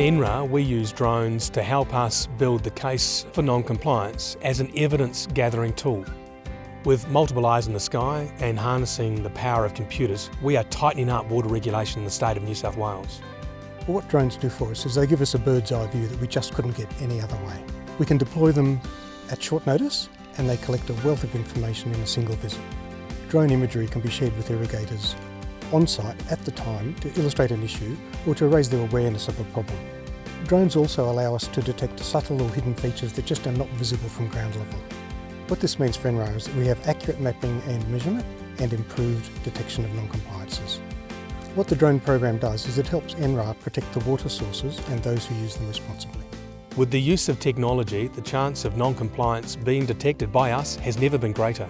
NRAR, we use drones to help us build the case for non-compliance as an evidence-gathering tool. With multiple eyes in the sky and harnessing the power of computers, we are tightening up water regulation in the state of New South Wales. Well, what drones do for us is they give us a bird's eye view that we just couldn't get any other way. We can deploy them at short notice and they collect a wealth of information in a single visit. Drone imagery can be shared with irrigators on site at the time to illustrate an issue or to raise their awareness of a problem. Drones also allow us to detect subtle or hidden features that just are not visible from ground level. What this means for NRAR is that we have accurate mapping and measurement and improved detection of non-compliances. What the drone program does is it helps NRAR protect the water sources and those who use them responsibly. With the use of technology, the chance of non-compliance being detected by us has never been greater.